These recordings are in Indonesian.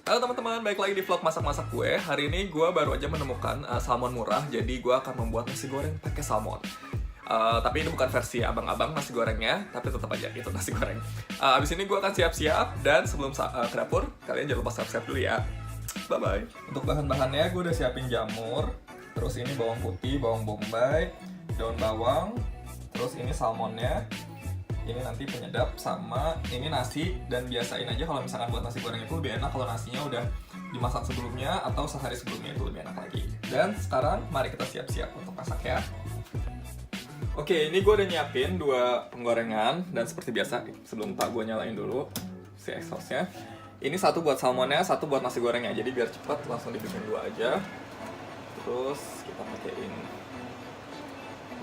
Halo teman-teman, balik lagi di vlog masak-masak gue. Hari ini gue baru aja menemukan salmon murah, jadi gue akan membuat nasi goreng pakai salmon. Tapi ini bukan versi abang-abang nasi gorengnya, tapi tetap aja itu nasi goreng. Abis ini gue akan siap-siap, dan sebelum ke dapur, kalian jangan lupa siap-siap dulu ya. Bye-bye. Untuk bahan-bahannya gue udah siapin jamur, terus ini bawang putih, bawang bombay, daun bawang, terus ini salmonnya. Ini nanti penyedap sama ini nasi, dan biasain aja kalau misalkan buat nasi goreng itu lebih enak kalau nasinya udah dimasak sebelumnya atau sehari sebelumnya, itu lebih enak lagi. Dan sekarang mari kita siap-siap untuk masak ya. Oke, ini gue udah nyiapin 2 penggorengan, dan seperti biasa sebelum gue nyalain dulu si exhaustnya. Ini satu buat salmonnya, satu buat nasi gorengnya, jadi biar cepat langsung dibikin 2 aja. Terus kita pakein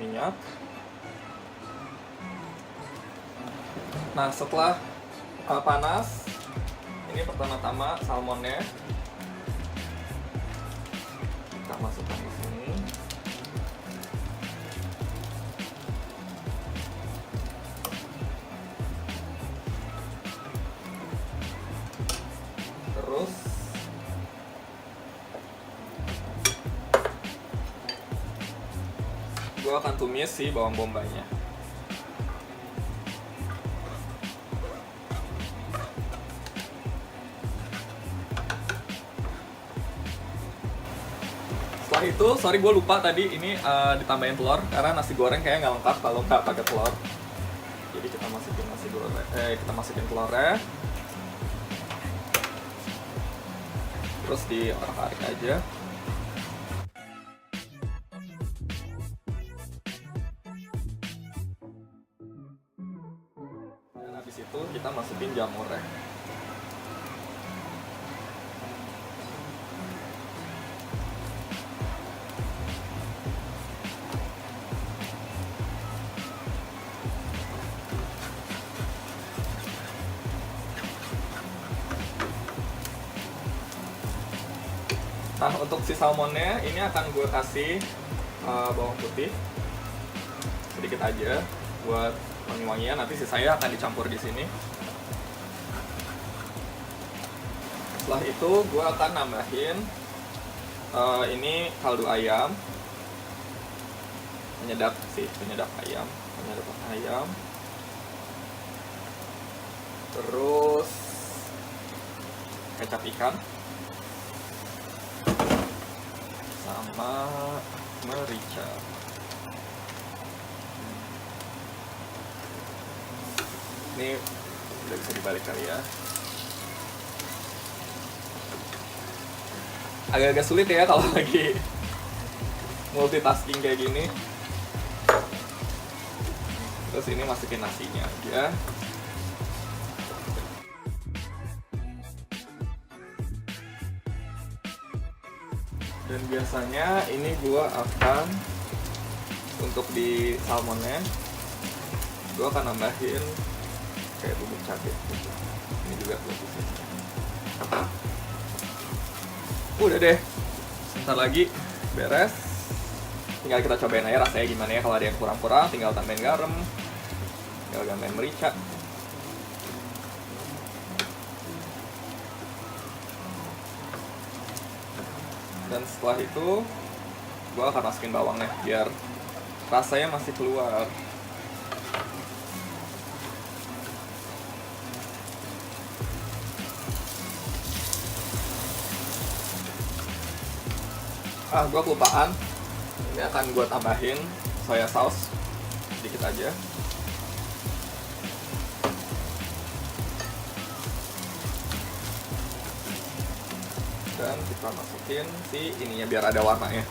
minyak. Nah, setelah panas, ini pertama-tama salmonnya kita masukkan ke sini. Terus gue akan tumis si bawang bombaynya. Setelah itu, sorry gue lupa tadi ini ditambahin telur karena nasi goreng kayaknya nggak lengkap kalau nggak pakai telur. Jadi kita masukin telurnya, terus diorak-arik aja. Dan habis itu kita masukin jamurnya. Nah, untuk si salmonnya ini akan gue kasih bawang putih sedikit aja buat wangi-wangian. Nanti sisanya akan dicampur di sini. Setelah itu gue akan nambahin ini kaldu ayam, penyedap ayam, terus kecap ikan, sama merica. Ini udah bisa dibalik kali ya. Agak-agak sulit ya kalau lagi multitasking kayak gini. Terus ini masukin nasinya aja. Dan biasanya ini gua akan, untuk di salmonnya gua akan nambahin kayak bubuk cabai gitu. Ini juga gua bisa. Udah deh, sebentar lagi beres. Tinggal kita cobain aja rasanya gimana ya. Kalau ada yang kurang-kurang tinggal tambahin garam, tinggal tambahin merica. Dan setelah itu gue akan masukin bawangnya biar rasanya masih keluar. Gue kelupaan. Ini akan gue tambahin soya sauce sedikit aja. Dan kita masukin si ininya biar ada warnanya.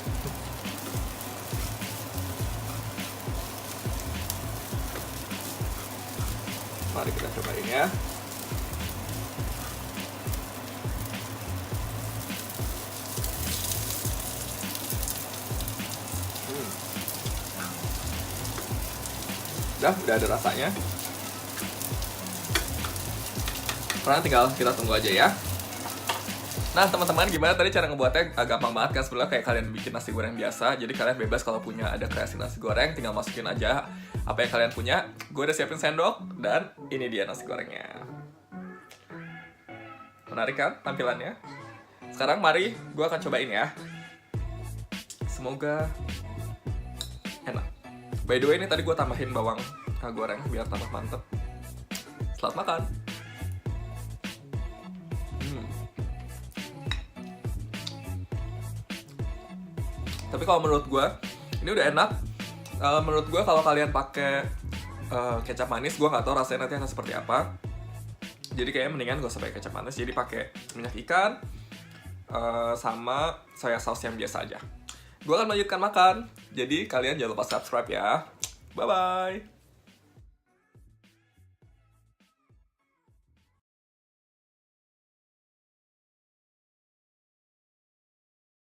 Mari kita cobain ya. Udah ada rasanya. Sekarang tinggal kita tunggu aja ya. Nah teman-teman, gimana tadi cara ngebuatnya? Gampang banget kan sebenarnya, kayak kalian bikin nasi goreng biasa. Jadi kalian bebas kalau punya ada kreasi nasi goreng, tinggal masukin aja apa yang kalian punya. Gue udah siapin sendok, dan ini dia nasi gorengnya. Menarik kan tampilannya? Sekarang mari gue akan cobain ya. Semoga enak. By the way, ini tadi gue tambahin bawang goreng biar tambah mantep. Selamat makan. Tapi kalau menurut gue, ini udah enak. Menurut gue kalau kalian pakai kecap manis, gue nggak tahu rasanya nanti akan seperti apa. Jadi kayaknya mendingan gak usah pakai kecap manis. Jadi pakai minyak ikan sama soya sauce yang biasa aja. Gue akan melanjutkan makan. Jadi kalian jangan lupa subscribe ya. Bye bye.